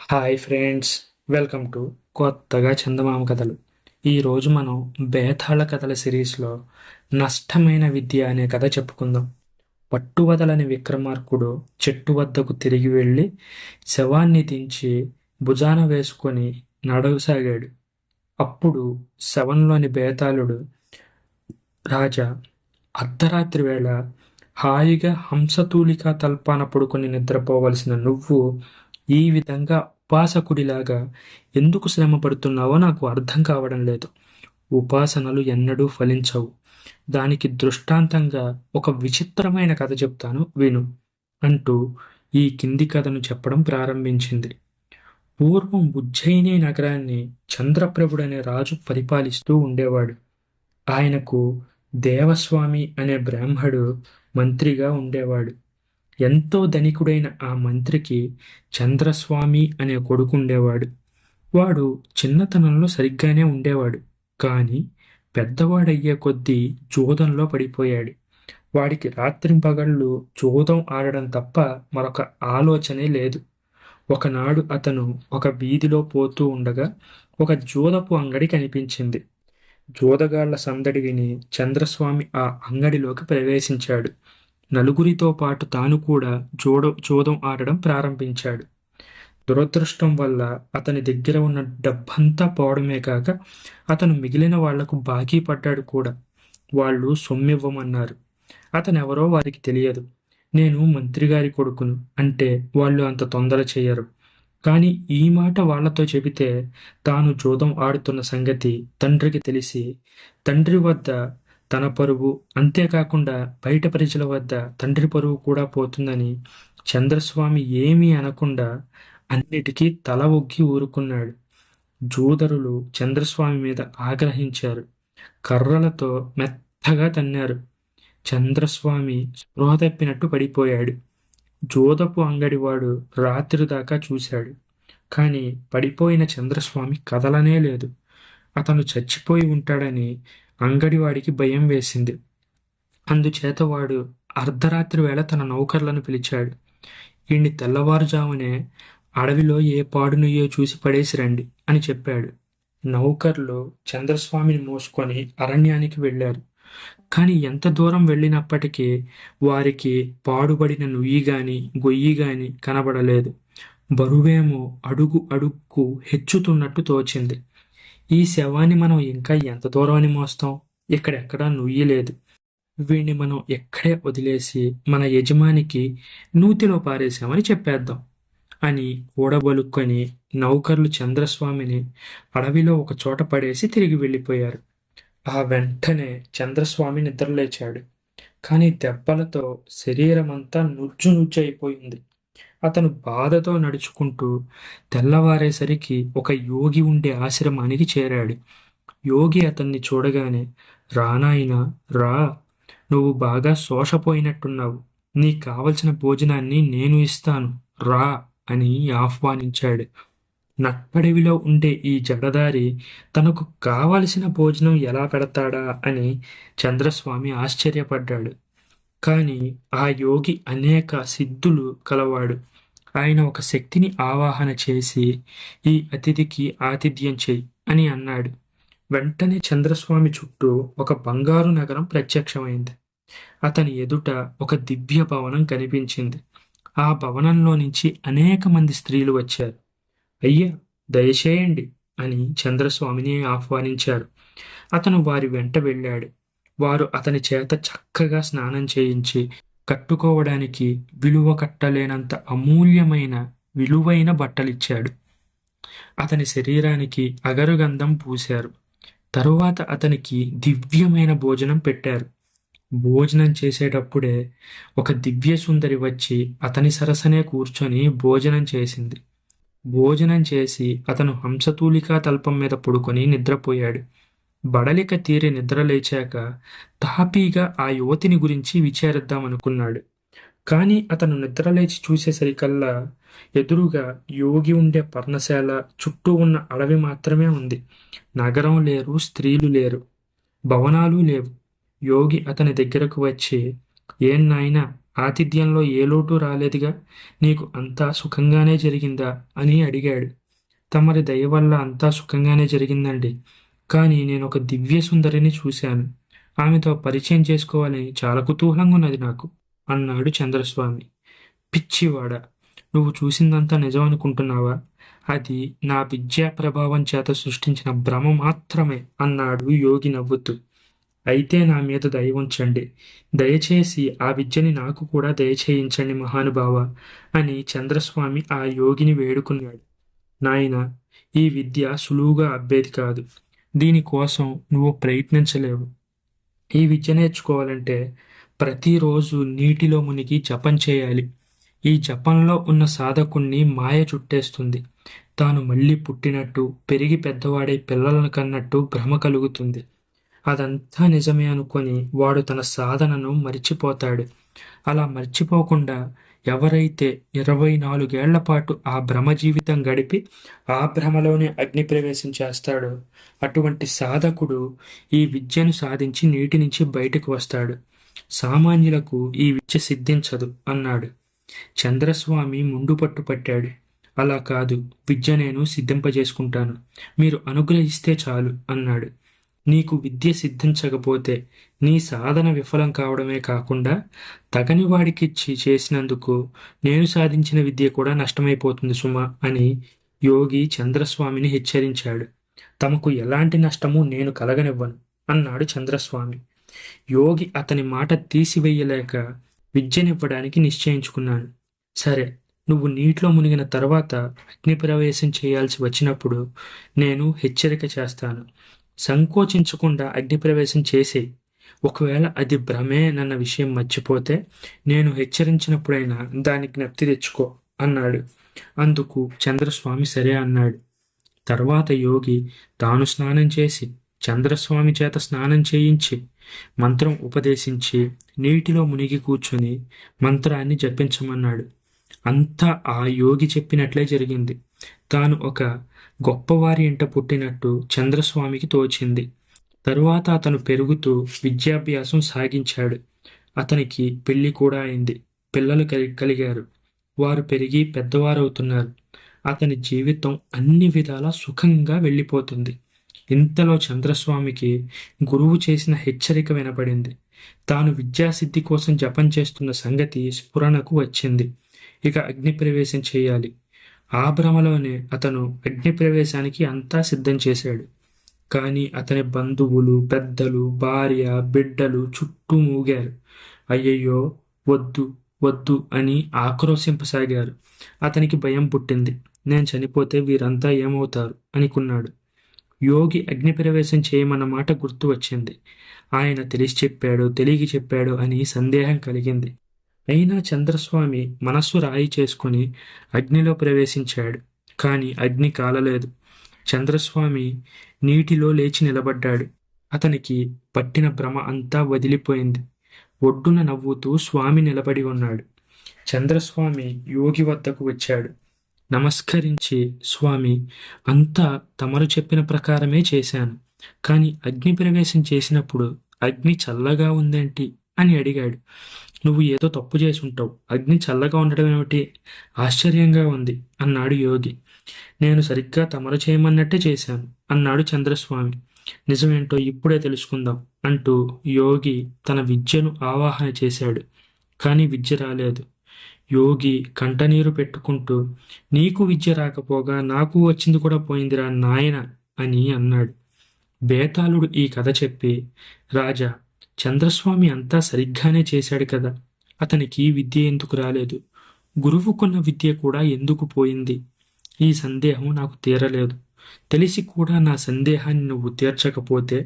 Hi friends, welcome to కొత్తగా చందమామ కథలు. ఈరోజు మనం బేతాళ కథల సిరీస్లో నష్టమైన విద్య అనే కథ చెప్పుకుందాం. పట్టువదలని విక్రమార్కుడు చెట్టు వద్దకు తిరిగి వెళ్ళి శవాన్ని దించి భుజాన వేసుకొని నడవసాగాడు. అప్పుడు శవంలోని బేతాళుడు, రాజా, అర్ధరాత్రి వేళ హాయిగా హంసతూలికా తల్పాన పడుకొని నిద్రపోవలసిన నువ్వు ఈ విధంగా ఉపాసకుడిలాగా ఎందుకు శ్రమ పడుతున్నావో నాకు అర్థం కావడం లేదు. ఉపాసనలు ఎన్నడూ ఫలించవు. దానికి దృష్టాంతంగా ఒక విచిత్రమైన కథ చెప్తాను విను అంటూ ఈ కింది కథను చెప్పడం ప్రారంభించింది. పూర్వం ఉజ్జయిని నగరాన్ని చంద్రప్రభుడనే రాజు పరిపాలిస్తూ ఉండేవాడు. ఆయనకు దేవస్వామి అనే బ్రాహ్మడు మంత్రిగా ఉండేవాడు. ఎంతో ధనికుడైన ఆ మంత్రికి చంద్రస్వామి అనే కొడుకుండేవాడు. వాడు చిన్నతనంలో సరిగ్గానే ఉండేవాడు, కానీ పెద్దవాడయ్యే కొద్దీ జూదంలో పడిపోయాడు. వాడికి రాత్రింపగళ్ళు జూదం ఆడడం తప్ప మరొక ఆలోచనే లేదు. ఒకనాడు అతను ఒక వీధిలో పోతూ ఉండగా ఒక జూదపు అంగడి కనిపించింది. జూదగాళ్ల సందడి విని చంద్రస్వామి ఆ అంగడిలోకి ప్రవేశించాడు. నలుగురితో పాటు తాను కూడా జూదం ఆడడం ప్రారంభించాడు. దురదృష్టం వల్ల అతని దగ్గర ఉన్న డబ్బంతా పోవడమే కాక అతను మిగిలిన వాళ్లకు బాకీ పడ్డాడు కూడా. వాళ్ళు సొమ్మివ్వమన్నారు. అతనెవరో వారికి తెలియదు. నేను మంత్రిగారి కొడుకును అంటే వాళ్ళు అంత తొందర చెయ్యరు. కానీ ఈ మాట వాళ్లతో చెబితే తాను జూదం ఆడుతున్న సంగతి తండ్రికి తెలిసి తండ్రి వద్ద తన పరువు, అంతేకాకుండా బయట ప్రజల వద్ద తండ్రి పరువు కూడా పోతుందని చంద్రస్వామి ఏమీ అనకుండా అన్నిటికీ తల ఒగ్గి ఊరుకున్నాడు. జూదరులు చంద్రస్వామి మీద ఆగ్రహించారు. కర్రలతో మెత్తగా తన్నారు. చంద్రస్వామి స్పృహ తప్పినట్టు పడిపోయాడు. జూదపు అంగడివాడు రాత్రి దాకా చూశాడు, కానీ పడిపోయిన చంద్రస్వామి కదలనే లేదు. అతను చచ్చిపోయి ఉంటాడని అంగడివాడికి భయం వేసింది. అందుచేత వాడు అర్ధరాత్రి వేళ తన నౌకర్లను పిలిచాడు. ఈయన్ని తెల్లవారుజామునే అడవిలో ఏ పాడునుయ్యో చూసి పడేసి రండి అని చెప్పాడు. నౌకర్లు చంద్రస్వామిని మోసుకొని అరణ్యానికి వెళ్ళారు. కానీ ఎంత దూరం వెళ్ళినప్పటికీ వారికి పాడుబడిన నుయ్యి గాని గొయ్యి గాని కనబడలేదు. బరువేమో అడుగు అడుగుకు హెచ్చుతున్నట్టు తోచింది. ఈ శవాన్ని మనం ఇంకా ఎంత దూరం అని మోస్తాం? ఇక్కడెక్కడా నుయ్యి లేదు. వీణ్ణి మనం ఎక్కడే వదిలేసి మన యజమానికి నూతిలో పారేశామని చెప్పేద్దాం అని కూడబలుక్కొని నౌకర్లు చంద్రస్వామిని అడవిలో ఒక చోట పడేసి తిరిగి వెళ్ళిపోయారు. ఆ వెంటనే చంద్రస్వామి నిద్రలేచాడు. కానీ దెబ్బలతో శరీరమంతా నుజ్జు నుజ్జు అయిపోయింది. అతను బాధతో నడుచుకుంటూ తెల్లవారేసరికి ఒక యోగి ఉండే ఆశ్రమానికి చేరాడు. యోగి అతన్ని చూడగానే, రా నాయనా, రా, నువ్వు బాగా శోషపోయినట్టున్నావు. నీకు కావలసిన భోజనాన్ని నేను ఇస్తాను, రా అని ఆహ్వానించాడు. నట్టడివిలో ఉండే ఈ జడదారి తనకు కావలసిన భోజనం ఎలా పెడతాడా అని చంద్రస్వామి ఆశ్చర్యపడ్డాడు. కానీ ఆ యోగి అనేక సిద్ధులు కలవాడు. ఆయన ఒక శక్తిని ఆవాహన చేసి ఈ అతిథికి ఆతిథ్యం చెయ్యి అని అన్నాడు. వెంటనే చంద్రస్వామి చుట్టూ ఒక బంగారు నగరం ప్రత్యక్షమైంది. అతని ఎదుట ఒక దివ్య భవనం కనిపించింది. ఆ భవనంలో నుంచి అనేక మంది స్త్రీలు వచ్చారు. అయ్యా, దయచేయండి అని చంద్రస్వామిని ఆహ్వానించారు. అతను వారి వెంట వెళ్ళాడు. వారు అతని చేత చక్కగా స్నానం చేయించి కట్టుకోవడానికి విలువ కట్టలేనంత అమూల్యమైన విలువైన బట్టలిచ్చాడు. అతని శరీరానికి అగరుగంధం పూశారు. తరువాత అతనికి దివ్యమైన భోజనం పెట్టారు. భోజనం చేసేటప్పుడే ఒక దివ్య సుందరి వచ్చి అతని సరసనే కూర్చొని భోజనం చేసింది. భోజనం చేసి అతను హంసతూలికా తల్పం మీద పడుకొని నిద్రపోయాడు. బడలిక తీరి నిద్రలేచాక తాపీగా ఆ యువతిని గురించి విచారిద్దామనుకున్నాడు. కానీ అతను నిద్రలేచి చూసేసరికల్లా ఎదురుగా యోగి ఉండే పర్ణశాల, చుట్టూ ఉన్న అడవి మాత్రమే ఉంది. నగరం లేరు, స్త్రీలు లేరు, భవనాలు లేవు. యోగి అతని దగ్గరకు వచ్చి, ఏం నాయనా, ఆతిథ్యంలో ఏ లోటు రాలేదుగా, నీకు అంతా సుఖంగానే జరిగిందా అని అడిగాడు. తమరి దయ వల్ల అంతా సుఖంగానే జరిగిందండి. కానీ నేనొక దివ్య సుందరిని చూశాను. ఆమెతో పరిచయం చేసుకోవాలని చాలా కుతూహలంగా ఉన్నది నాకు అన్నాడు చంద్రస్వామి. పిచ్చివాడా, నువ్వు చూసిందంతా నిజమనుకుంటున్నావా? అది నా విద్యా ప్రభావం చేత సృష్టించిన భ్రమ మాత్రమే అన్నాడు యోగి నవ్వుతూ. అయితే నా మీద దయ ఉంచండి. దయచేసి ఆ విద్యని నాకు కూడా దయచేయించండి మహానుభావ అని చంద్రస్వామి ఆ యోగిని వేడుకున్నాడు. నాయనా, ఈ విద్య సులువుగా అబ్బేది కాదు. దీనికోసం నువ్వు ప్రయత్నించలేవు. ఈ విద్య నేర్చుకోవాలంటే ప్రతిరోజు నీటిలో మునిగి జపం చేయాలి. ఈ జపంలో ఉన్న సాధకుణ్ణి మాయ చుట్టేస్తుంది. తాను మళ్ళీ పుట్టినట్టు, పెరిగి పెద్దవాడై పిల్లలను కన్నట్టు భ్రమ కలుగుతుంది. అదంతా నిజమే అనుకొని వాడు తన సాధనను మరిచిపోతాడు. అలా మర్చిపోకుండా ఎవరైతే 24 ఏళ్ల పాటు ఆ భ్రమ జీవితం గడిపి ఆ భ్రమలోనే అగ్ని ప్రవేశం చేస్తాడో అటువంటి సాధకుడు ఈ విద్యను సాధించి నీటి నుంచి బయటకు వస్తాడు. సామాన్యులకు ఈ విద్య సిద్ధించదు అన్నాడు. చంద్రస్వామి ముందు పట్టు పట్టాడు. అలా కాదు, విద్య నేను సిద్ధింపజేసుకుంటాను. మీరు అనుగ్రహిస్తే చాలు అన్నాడు. నీకు విద్య సిద్ధించకపోతే నీ సాధన విఫలం కావడమే కాకుండా తగని వాడికిచ్చి చేసినందుకు నేను సాధించిన విద్య కూడా నష్టమైపోతుంది సుమా అని యోగి చంద్రస్వామిని హెచ్చరించాడు. తమకు ఎలాంటి నష్టము నేను కలగనివ్వను అన్నాడు చంద్రస్వామి. యోగి అతని మాట తీసివేయలేక విద్యనివ్వడానికి నిశ్చయించుకున్నాను. సరే, నువ్వు నీటిలో మునిగిన తర్వాత అగ్ని ప్రవేశం చేయాల్సి వచ్చినప్పుడు నేను హెచ్చరిక చేస్తాను. సంకోచించకుండా అగ్నిప్రవేశం చేసేయి. ఒకవేళ అది భ్రమేనన్న విషయం మర్చిపోతే నేను హెచ్చరించినప్పుడైనా దాని జ్ఞప్తి తెచ్చుకో అన్నాడు. అందుకు చంద్రస్వామి సరే అన్నాడు. తర్వాత యోగి తాను స్నానం చేసి చంద్రస్వామి చేత స్నానం చేయించి మంత్రం ఉపదేశించి నీటిలో మునిగి కూర్చొని మంత్రాన్ని జపించమన్నాడు. అంతా ఆ యోగి చెప్పినట్లే జరిగింది. తాను ఒక గొప్పవారి ఇంట పుట్టినట్టు చంద్రస్వామికి తోచింది. తరువాత అతను పెరుగుతూ విద్యాభ్యాసం సాగించాడు. అతనికి పెళ్లి కూడా అయింది. పిల్లలు కలిగారు. వారు పెరిగి పెద్దవారవుతున్నారు. అతని జీవితం అన్ని విధాలా సుఖంగా వెళ్ళిపోతుంది. ఇంతలో చంద్రస్వామికి గురువు చేసిన హెచ్చరిక వినపడింది. తాను విద్యాసిద్ధి కోసం జపం చేస్తున్న సంగతి స్ఫురణకు వచ్చింది. ఇక అగ్ని ప్రవేశం చేయాలి. ఆ భ్రమలోనే అతను అగ్ని ప్రవేశానికి అంతా సిద్ధం చేశాడు. కానీ అతని బంధువులు, పెద్దలు, భార్య, బిడ్డలు చుట్టూ మూగారు. అయ్యయ్యో, వద్దు వద్దు అని ఆక్రోశింపసాగారు. అతనికి భయం పుట్టింది. నేను చనిపోతే వీరంతా ఏమవుతారు అనుకున్నాడు. యోగి అగ్ని ప్రవేశం చేయమన్న మాట గుర్తు వచ్చింది. ఆయన తెలిసి చెప్పాడు, తెలియక చెప్పాడు అని సందేహం కలిగింది. అయినా చంద్రస్వామి మనస్సు రాయి చేసుకుని అగ్నిలో ప్రవేశించాడు. కానీ అగ్ని కాలలేదు. చంద్రస్వామి నీటిలో లేచి నిలబడ్డాడు. అతనికి పట్టిన భ్రమ అంతా వదిలిపోయింది. ఒడ్డున నవ్వుతూ స్వామి నిలబడి ఉన్నాడు. చంద్రస్వామి యోగి వద్దకు వచ్చాడు. నమస్కరించి, స్వామి, అంతా తమరు చెప్పిన ప్రకారమే చేశాను. కానీ అగ్ని ప్రవేశం చేసినప్పుడు అగ్ని చల్లగా ఉందేంటి అని అడిగాడు. నువ్వు ఏదో తప్పు చేసి ఉంటావు. అగ్ని చల్లగా ఉండడం ఏమిటి? ఆశ్చర్యంగా ఉంది అన్నాడు యోగి. నేను సరిగ్గా తమరు చేయమన్నట్టే చేశాను అన్నాడు చంద్రస్వామి. నిజమేంటో ఇప్పుడే తెలుసుకుందాం అంటూ యోగి తన విద్యను ఆవాహన చేశాడు. కానీ విద్య రాలేదు. యోగి కంటనీరు పెట్టుకుంటూ, నీకు విద్య రాకపోగా నాకు వచ్చింది కూడా పోయిందిరా నాయన అని అన్నాడు. బేతాళుడు ఈ కథ చెప్పి, రాజా, చంద్రస్వామి అంతా సరిగ్గానే చేశాడు కదా, అతనికి విద్య ఎందుకు రాలేదు? గురువుకున్న విద్య కూడా ఎందుకు పోయింది? ఈ సందేహం నాకు తీరలేదు. తెలిసి కూడా నా సందేహాన్ని నువ్వు తీర్చకపోతే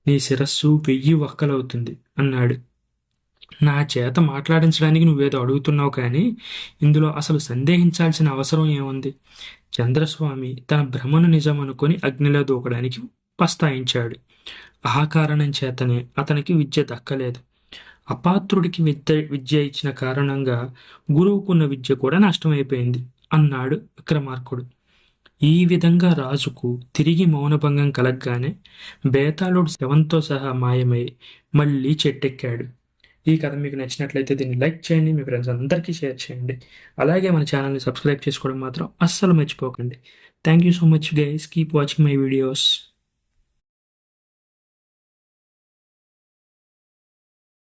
నీ శిరస్సు 1000 వక్కలవుతుంది అన్నాడు. నా చేత మాట్లాడించడానికి నువ్వేదో అడుగుతున్నావు, కానీ ఇందులో అసలు సందేహించాల్సిన అవసరం ఏముంది? చంద్రస్వామి తన భ్రమను నిజం అనుకుని అగ్నిలో దూకడానికి పస్తాయించాడు. ఆ కారణం చేతనే అతనికి విద్య దక్కలేదు. అపాత్రుడికి విద్య ఇచ్చిన కారణంగా గురువుకున్న విద్య కూడా నష్టమైపోయింది అన్నాడు విక్రమార్కుడు. ఈ విధంగా రాజుకు తిరిగి మౌనభంగం కలగ్గానే బేతాళుడు శవంతో సహా మాయమై మళ్ళీ చెట్టెక్కాడు. ఈ కథ మీకు నచ్చినట్లయితే దీన్ని లైక్ చేయండి, మీ ఫ్రెండ్స్ అందరికీ షేర్ చేయండి. అలాగే మన ఛానల్ని సబ్స్క్రైబ్ చేసుకోవడం మాత్రం అస్సలు మర్చిపోకండి. Thank you so much guys, keep watching my videos.